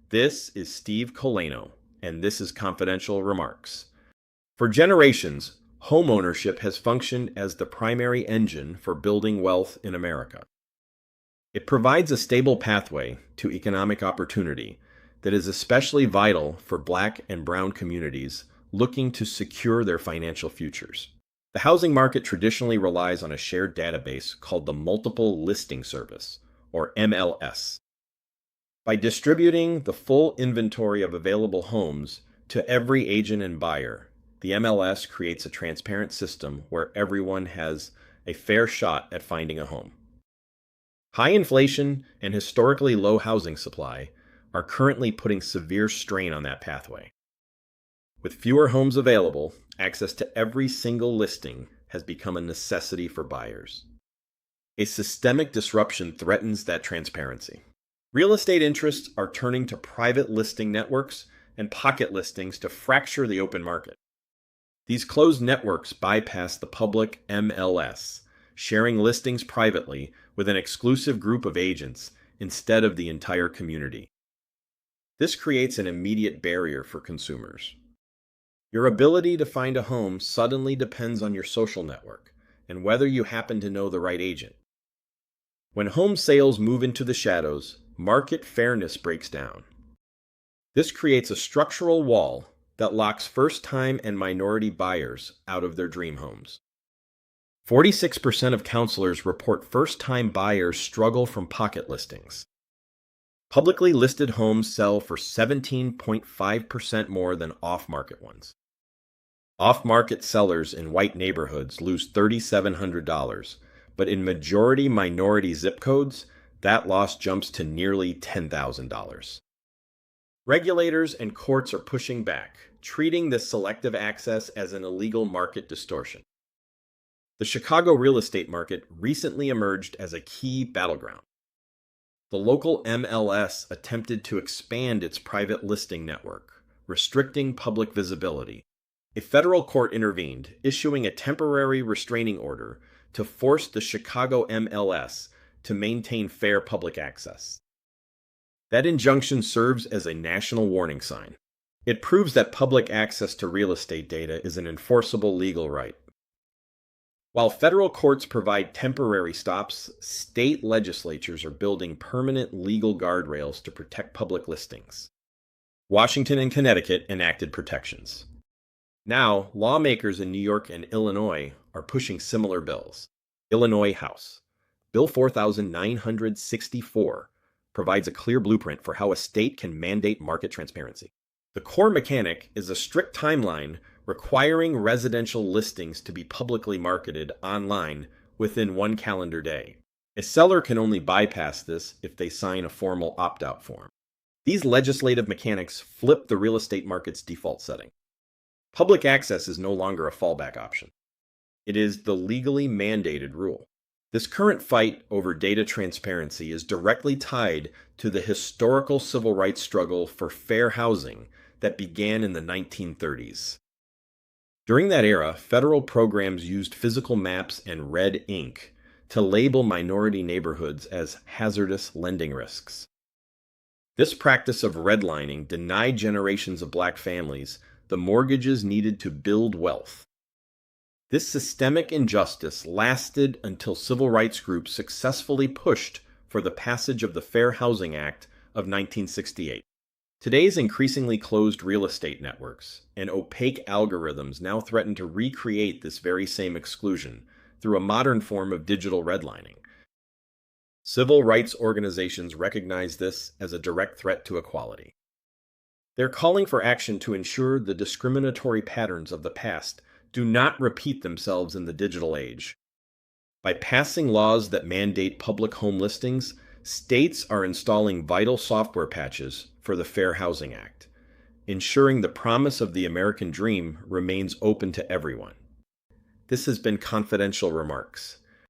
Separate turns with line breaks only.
This is Steve Colano, and this is Confidential Remarks. For generations, homeownership has functioned as the primary engine for building wealth in America. It provides a stable pathway to economic opportunity that is especially vital for Black and Brown communities looking to secure their financial futures. The housing market traditionally relies on a shared database called the Multiple Listing Service, or MLS. By distributing the full inventory of available homes to every agent and buyer, the MLS creates a transparent system where everyone has a fair shot at finding a home. High inflation and historically low housing supply are currently putting severe strain on that pathway. With fewer homes available, access to every single listing has become a necessity for buyers. A systemic disruption threatens that transparency. Real estate interests are turning to private listing networks and pocket listings to fracture the open market. These closed networks bypass the public MLS, sharing listings privately with an exclusive group of agents instead of the entire community. This creates an immediate barrier for consumers. Your ability to find a home suddenly depends on your social network and whether you happen to know the right agent. When home sales move into the shadows, market fairness breaks down. This creates a structural wall that locks first-time and minority buyers out of their dream homes. 46% of counselors report first-time buyers struggle from pocket listings. Publicly listed homes sell for 17.5% more than off-market ones. Off-market sellers in white neighborhoods lose $3,700, but in majority minority zip codes, that loss jumps to nearly $10,000. Regulators and courts are pushing back, treating this selective access as an illegal market distortion. The Chicago real estate market recently emerged as a key battleground. The local MLS attempted to expand its private listing network, restricting public visibility. A federal court intervened, issuing a temporary restraining order to force the Chicago MLS to maintain fair public access. That injunction serves as a national warning sign. It proves that public access to real estate data is an enforceable legal right. While federal courts provide temporary stops, state legislatures are building permanent legal guardrails to protect public listings. Washington and Connecticut enacted protections. Now, lawmakers in New York and Illinois are pushing similar bills. Illinois House Bill 4964 provides a clear blueprint for how a state can mandate market transparency. The core mechanic is a strict timeline requiring residential listings to be publicly marketed online within 1 calendar day. A seller can only bypass this if they sign a formal opt-out form. These legislative mechanics flip the real estate market's default setting. Public access is no longer a fallback option. It is the legally mandated rule. This current fight over data transparency is directly tied to the historical civil rights struggle for fair housing that began in the 1930s. During that era, federal programs used physical maps and red ink to label minority neighborhoods as hazardous lending risks. This practice of redlining denied generations of Black families the mortgages needed to build wealth. This systemic injustice lasted until civil rights groups successfully pushed for the passage of the Fair Housing Act of 1968. Today's increasingly closed real estate networks and opaque algorithms now threaten to recreate this very same exclusion through a modern form of digital redlining. Civil rights organizations recognize this as a direct threat to equality. They're calling for action to ensure the discriminatory patterns of the past do not repeat themselves in the digital age. By passing laws that mandate public home listings, states are installing vital software patches for the Fair Housing Act, ensuring the promise of the American dream remains open to everyone. This has been Confidential Remarks.